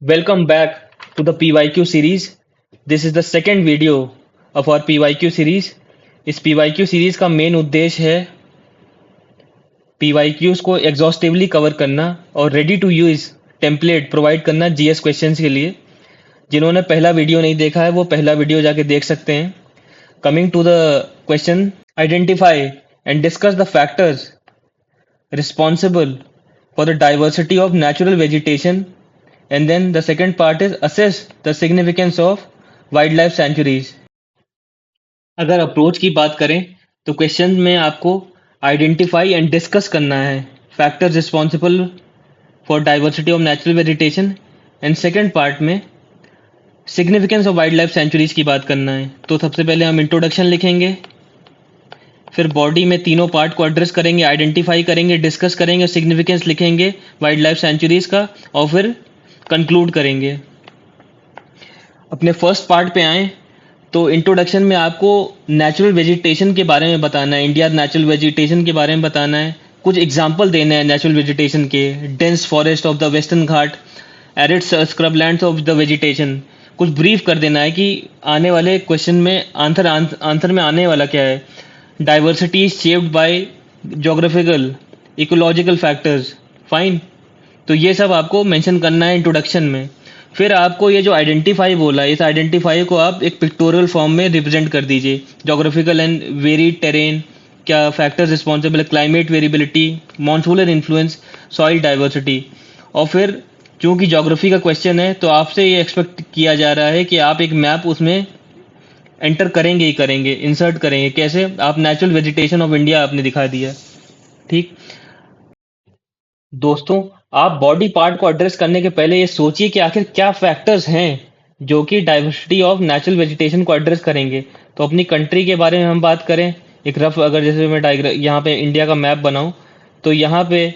Welcome back to the PYQ series. This is the second video of our PYQ series. इस PYQ series का main उद्देश्य है PYQs को exhaustively cover करना और ready to use template provide करना GS questions के लिए। जिन्होंने पहला वीडियो नहीं देखा है वो पहला वीडियो जाके देख सकते हैं। Coming to the question, identify and discuss the factors responsible for the diversity of natural vegetation, and then the second part is assess the significance of wildlife sanctuaries. अगर अप्रोच की बात करें तो क्वेश्चन में आपको आइडेंटिफाई एंड डिस्कस करना है factors responsible for diversity of natural vegetation, and second part में significance of wildlife sanctuaries की बात करना है। तो सबसे पहले हम इंट्रोडक्शन लिखेंगे, फिर बॉडी में तीनों पार्ट को एड्रेस करेंगे, आइडेंटिफाई करेंगे, डिस्कस करेंगे, सिग्निफिकेंस लिखेंगे वाइल्ड लाइफ सेंचुरीज का, और फिर कंक्लूड करेंगे। अपने फर्स्ट पार्ट पे आए तो इंट्रोडक्शन में आपको नेचुरल वेजिटेशन के बारे में बताना है, इंडिया नेचुरल वेजिटेशन के बारे में बताना है, कुछ एग्जाम्पल देने हैं नेचुरल वेजिटेशन के, dense forest of the western Ghat, arid scrub lands of the vegetation. कुछ ब्रीफ कर देना है कि आने वाले क्वेश्चन में आंसर में आने वाला क्या है। Diversity is shaped by geographical, ecological factors. Fine, तो ये सब आपको मेंशन करना है इंट्रोडक्शन में। फिर आपको ये जो आइडेंटिफाई बोला, इस आइडेंटिफाई को आप एक पिक्टोरियल फॉर्म में रिप्रेजेंट कर दीजिए। जोग्राफिकल एंड वेरीड टेरेन, क्या फैक्टर्स रिस्पॉन्सिबल है, climate variability, monsoonal influence, soil diversity. और फिर चूंकि जोग्राफी का क्वेश्चन है तो आपसे ये एक्सपेक्ट किया जा रहा है कि आप एक मैप उसमें एंटर करेंगे ही करेंगे, इंसर्ट करेंगे। कैसे? आप नेचुरल वेजिटेशन ऑफ इंडिया आपने दिखा दिया। ठीक दोस्तों, आप बॉडी पार्ट को एड्रेस करने के पहले ये सोचिए कि आखिर क्या फैक्टर्स हैं जो कि डाइवर्सिटी ऑफ नेचुरल वेजिटेशन को एड्रेस करेंगे। तो अपनी कंट्री के बारे में हम बात करें, एक रफ, अगर जैसे मैं डायग्राम यहाँ पे इंडिया का मैप बनाऊं तो यहाँ पे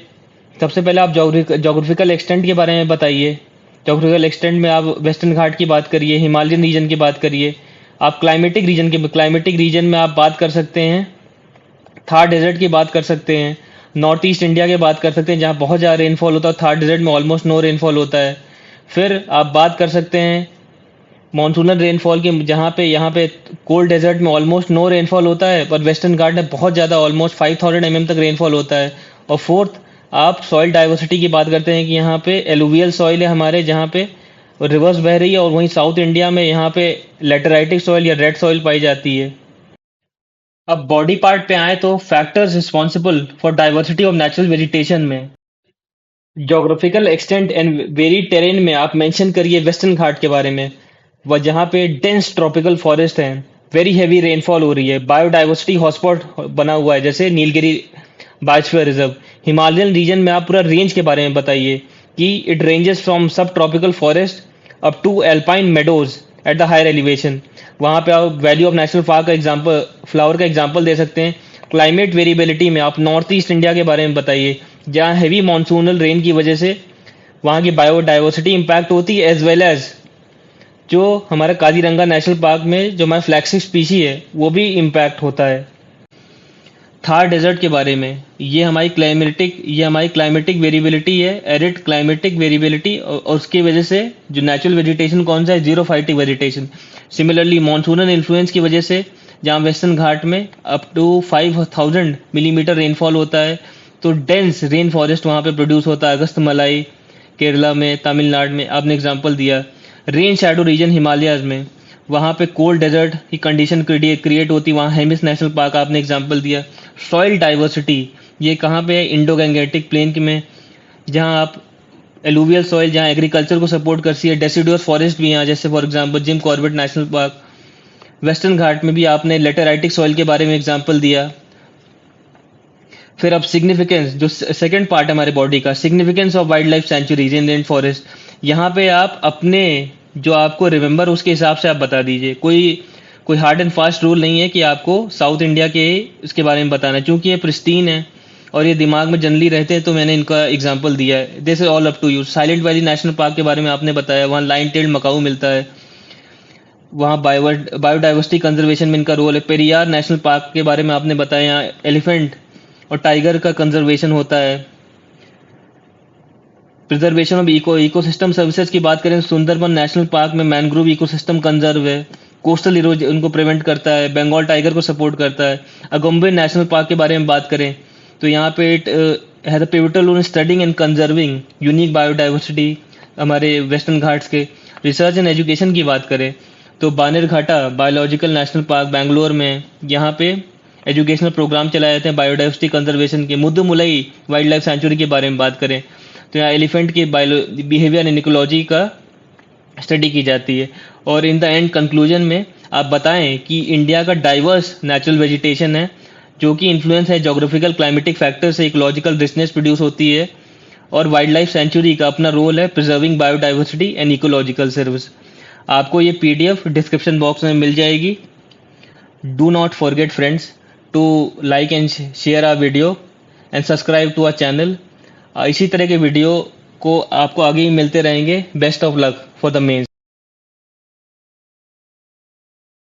सबसे पहले आप जोग्राफिकल एक्सटेंट के बारे में बताइए। जोग्राफिकल एक्सटेंट में आप वेस्टर्न घाट की बात करिए, हिमालयन रीजन की बात करिए। आप क्लाइमेटिक रीजन में आप बात कर सकते हैं, थार डेजर्ट की बात कर सकते हैं, नॉर्थ ईस्ट इंडिया की बात कर सकते हैं जहाँ बहुत ज़्यादा रेनफॉल होता है, थार डेजर्ट में ऑलमोस्ट नो रेनफॉल होता है। फिर आप बात कर सकते हैं मॉनसूनल रेनफॉल की, जहाँ पे यहाँ पे कोल्ड डेजर्ट में ऑलमोस्ट नो रेनफॉल होता है, पर वेस्टर्न घाट में बहुत ज़्यादा ऑलमोस्ट 5000 mm तक रेनफॉल होता है। और फोर्थ, आप सॉइल डाइवर्सिटी की बात करते हैं कि यहाँ पे एलुवियल सॉइल है हमारे, जहाँ पे रिवर्स बह रही है, और वहीं साउथ इंडिया में यहाँ पे लेटराइटिक सॉइल या रेड सॉइल पाई जाती है। अब बॉडी पार्ट पे आए तो factors responsible for diversity of natural vegetation में geographical extent and varied terrain में आप मेंशन करिए वेस्टर्न घाट के बारे में, वह जहाँ पे डेंस ट्रॉपिकल फॉरेस्ट है, वेरी हैवी रेनफॉल हो रही है, बायोडाइवर्सिटी हॉटस्पॉट बना हुआ है जैसे Nilgiri biosphere reserve. Himalayan region में आप पूरा रेंज के बारे में बताइए कि it ranges from sub tropical forest up to alpine meadows at the higher elevation. वहाँ पे आप वैली ऑफ नेशनल फ्लावर का एग्जाम्पल दे सकते हैं। क्लाइमेट वेरिएबिलिटी में आप नॉर्थ ईस्ट इंडिया के बारे में बताइए, जहाँ हैवी मानसूनल रेन की वजह से वहाँ की बायोडाइवर्सिटी इम्पैक्ट होती है, एज वेल एज जो हमारा काजीरंगा नेशनल पार्क में जो हमारा फ्लैगशिप स्पीशी है वो भी इम्पैक्ट होता है। थार डेजर्ट के बारे में, ये हमारी क्लाइमेटिक वेरिएबिलिटी है, एरिड क्लाइमेटिक वेरिएबिलिटी, और उसकी वजह से जो नेचुरल वेजिटेशन कौन सा है, xerophytic vegetation. Similarly monsoonal influence की वजह से जहाँ वेस्टर्न घाट में अप टू 5000 मिलीमीटर रेनफॉल होता है, तो डेंस रेन फॉरेस्ट वहाँ पे प्रोड्यूस होता है। अगस्त मलाई केरला में, तमिलनाडु में आपने एग्जाम्पल दिया। रेन शैडो रीजन हिमालयाज में, वहाँ पे कोल्ड डेजर्ट की कंडीशन क्रिएट होती, वहाँ हेमिस नेशनल पार्क आपने एग्जाम्पल दिया। सॉइल डाइवर्सिटी ये कहाँ पे है, इंडो गैंगेटिक प्लेन में, जहाँ आप एलुवियल सॉइल जहाँ एग्रीकल्चर को सपोर्ट करती है। डेसिडुअस फॉरेस्ट भी यहाँ, जैसे for example Jim Corbett national park. Western Ghat में भी आपने लेटेराइटिक सॉइल के बारे में एग्जाम्पल दिया। फिर अब सिग्निफिकेंस, जो सेकंड पार्ट है हमारे बॉडी का, significance of wildlife centuries in rain forest. यहाँ पे आप अपने जो आपको रिमेंबर उसके हिसाब से आप बता दीजिए। कोई हार्ड एंड फास्ट रूल नहीं है कि आपको साउथ इंडिया के इसके बारे में बताना है, क्योंकि ये प्रिस्टीन है और ये दिमाग में जनरली रहते हैं, तो मैंने इनका एग्जांपल दिया है। This is all up to you. Silent Valley national park के बारे में आपने बताया, वहाँ लाइन टेल्ड मकाऊ मिलता है, वहाँ बायोडाइवर्सिटी कंजर्वेशन में इनका रोल है। पेरियार नेशनल पार्क के बारे में आपने बताया, यहाँ एलिफेंट और टाइगर का कंजर्वेशन होता है। प्रिजर्वेशन ऑफ इकोसिस्टम सर्विसेज की बात करें, सुंदरबन नेशनल पार्क में मैनग्रोव इकोसिस्टम कंजर्व है, कोस्टल इरोजन उनको प्रिवेंट करता है, बंगाल टाइगर को सपोर्ट करता है। अगम्बे नेशनल पार्क के बारे में बात करें तो यहाँ पे it has a pivotal role in studying and conserving unique biodiversity हमारे वेस्टर्न घाट्स के। रिसर्च एंड एजुकेशन की बात करें तो Bannerghatta biological national park Bangalore में, यहाँ पे एजुकेशनल प्रोग्राम चलाए जाते हैं बायोडाइवर्सिटी कंजर्वेशन के। मुद्दुमुलई वाइल्ड लाइफ सेंचुरी के बारे में बात करें तो यहाँ एलिफेंट की बिहेवियर एंड इकोलॉजी का स्टडी की जाती है। और इन द एंड कंक्लूजन में आप बताएं कि इंडिया का डाइवर्स नेचुरल वेजिटेशन है जो कि इन्फ्लुएंस है जोग्राफिकल क्लाइमेटिक फैक्टर से इकोलॉजिकल रिचनेस प्रोड्यूस होती है, और वाइल्ड लाइफ सेंचुरी का अपना रोल है preserving biodiversity and ecological service. आपको ये पीडीएफ डिस्क्रिप्शन बॉक्स में मिल जाएगी। Do not forget friends to like and share our video and subscribe to our channel. इसी तरह के वीडियो को आपको आगे ही मिलते रहेंगे। Best of luck for the mains.